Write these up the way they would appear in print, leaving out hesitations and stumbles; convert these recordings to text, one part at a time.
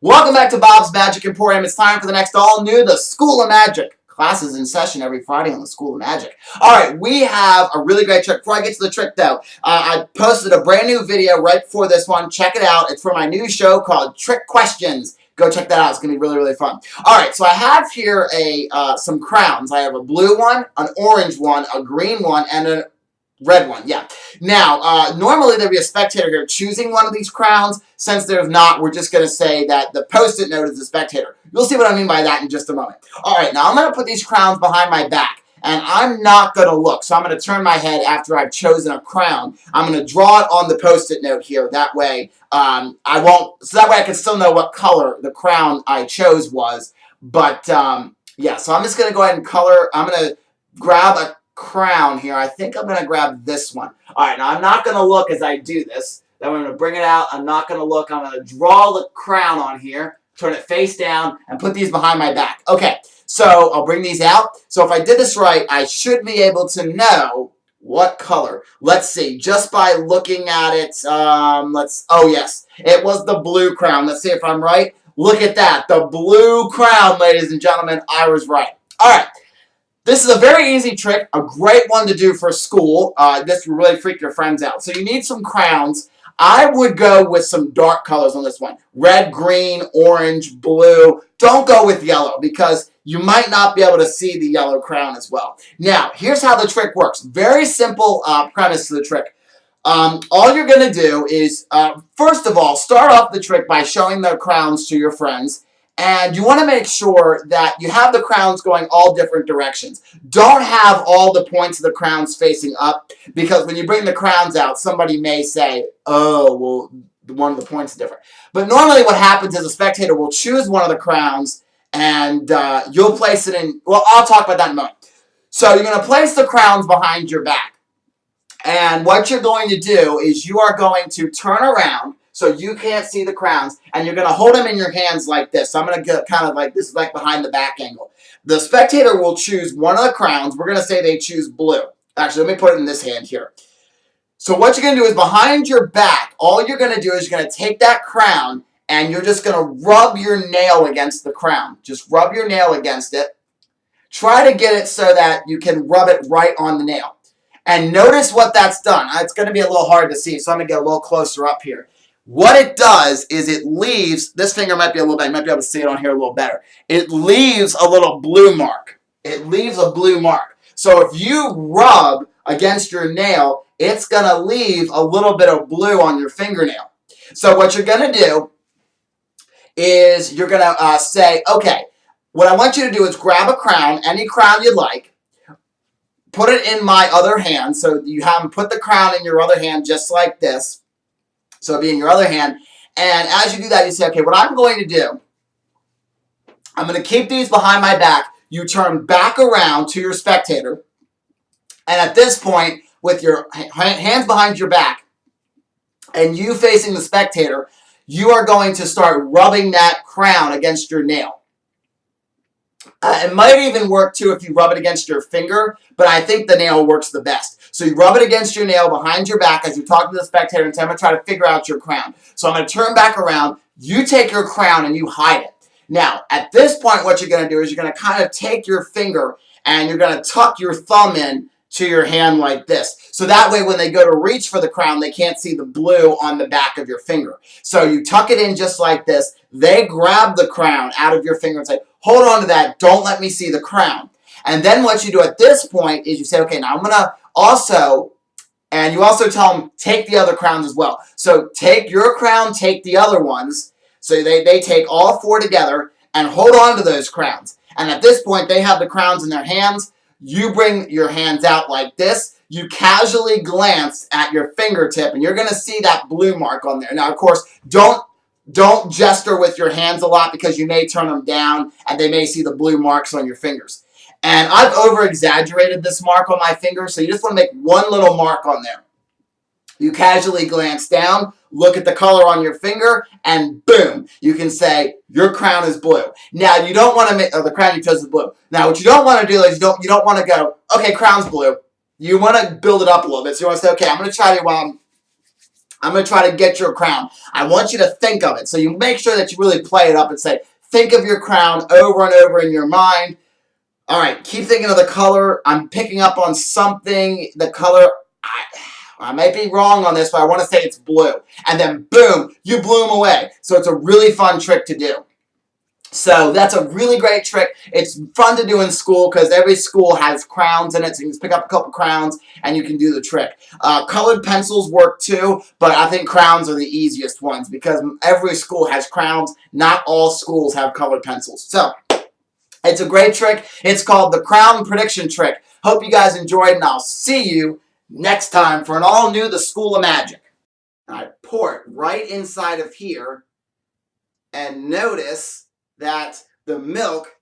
Welcome back to Bob's Magic Emporium. It's time for the next all new, the School of Magic. Classes in session every Friday on the School of Magic. Alright, we have a really great trick. Before I get to the trick though, I posted a brand new video right before this one. Check it out. It's for my new show called Trick Questions. Go check that out. It's going to be really, really fun. Alright, so I have here some crowns. I have a blue one, an orange one, a green one, and a red one, yeah. Now, normally there'd be a spectator here choosing one of these crowns. Since there's not, we're just going to say that the post-it note is the spectator. You'll see what I mean by that in just a moment. Alright, now I'm going to put these crowns behind my back, and I'm not going to look. So I'm going to turn my head after I've chosen a crown. I'm going to draw it on the post-it note here. That way, I can still know what color the crown I chose was. But, yeah, so I'm just going to go ahead and color. I'm going to grab a crown here. I think I'm going to grab this one. Alright, now I'm not going to look as I do this. Then I'm going to bring it out. I'm not going to look. I'm going to draw the crown on here, turn it face down, and put these behind my back. Okay, so I'll bring these out. So if I did this right, I should be able to know what color. Let's see, just by looking at it, oh yes, it was the blue crown. Let's see if I'm right. Look at that, the blue crown, ladies and gentlemen. I was right. Alright. This is a very easy trick, a great one to do for school. This will really freak your friends out. So you need some crowns. I would go with some dark colors on this one. Red, green, orange, blue. Don't go with yellow because you might not be able to see the yellow crown as well. Now, here's how the trick works. Very simple premise to the trick. All you're going to do is, first of all, start off the trick by showing the crowns to your friends. And you want to make sure that you have the crowns going all different directions. Don't have all the points of the crowns facing up, because when you bring the crowns out, somebody may say, oh, well, one of the points is different. But normally what happens is a spectator will choose one of the crowns, and you'll place it in, well, I'll talk about that in a moment. So you're going to place the crowns behind your back. And what you're going to do is you are going to turn around, so you can't see the crowns, and you're going to hold them in your hands like this. So I'm going to get kind of like, this is like behind the back angle. The spectator will choose one of the crowns. We're going to say they choose blue. Actually, let me put it in this hand here. So what you're going to do is behind your back, all you're going to do is you're going to take that crown, and you're just going to rub your nail against the crown. Just rub your nail against it. Try to get it so that you can rub it right on the nail. And notice what that's done. It's going to be a little hard to see, so I'm going to get a little closer up here. What it does is it leaves, this finger might be a little bit, you might be able to see it on here a little better. It leaves a little blue mark. It leaves a blue mark. So if you rub against your nail, it's going to leave a little bit of blue on your fingernail. So what you're going to do is you're going to say, okay, what I want you to do is grab a crown, any crown you like, put it in my other hand. So you have put the crown in your other hand just like this. So it'll be in your other hand. And as you do that, you say, okay, what I'm going to do, I'm going to keep these behind my back. You turn back around to your spectator. And at this point, with your hands behind your back and you facing the spectator, you are going to start rubbing that crown against your nail. It might even work too if you rub it against your finger, but I think the nail works the best. So you rub it against your nail behind your back as you talk to the spectator and say, I'm going to try to figure out your crown. So I'm going to turn back around. You take your crown and you hide it. Now, at this point, what you're going to do is you're going to kind of take your finger and you're going to tuck your thumb in to your hand like this. So that way when they go to reach for the crown, they can't see the blue on the back of your finger. So you tuck it in just like this. They grab the crown out of your finger and say, hold on to that. Don't let me see the crown. And then what you do at this point is you say, okay, now I'm going to also, and you also tell them, take the other crowns as well. So take your crown, take the other ones. So they take all four together and hold on to those crowns. And at this point, they have the crowns in their hands. You bring your hands out like this. You casually glance at your fingertip, and you're going to see that blue mark on there. Now, of course, don't gesture with your hands a lot because you may turn them down, and they may see the blue marks on your fingers. And I've over-exaggerated this mark on my finger, so you just want to make one little mark on there. You casually glance down, look at the color on your finger, and boom, you can say, your crown is blue. Now, you don't want to make, the crown you chose is blue. Now, what you don't want to do is you don't want to go, okay, crown's blue. You want to build it up a little bit. So you want to say, okay, I'm going to try to, I'm going to try to get your crown. I want you to think of it. So you make sure that you really play it up and say, think of your crown over and over in your mind. All right, keep thinking of the color. I'm picking up on something. The color, I might be wrong on this, but I want to say it's blue. And then boom, you blew them away. So it's a really fun trick to do. So that's a really great trick. It's fun to do in school because every school has crowns in it. So you can just pick up a couple crowns and you can do the trick. Colored pencils work too, but I think crowns are the easiest ones because every school has crowns. Not all schools have colored pencils. So it's a great trick. It's called the crown prediction trick. Hope you guys enjoyed, and I'll see you next time for an all new The School of Magic. I pour it right inside of here and notice that the milk,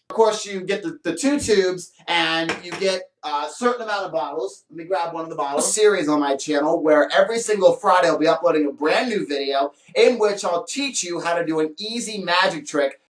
of course you get the 2 tubes and you get a certain amount of bottles. Let me grab one of the bottles. Series on my channel where every single Friday I'll be uploading a brand new video in which I'll teach you how to do an easy magic trick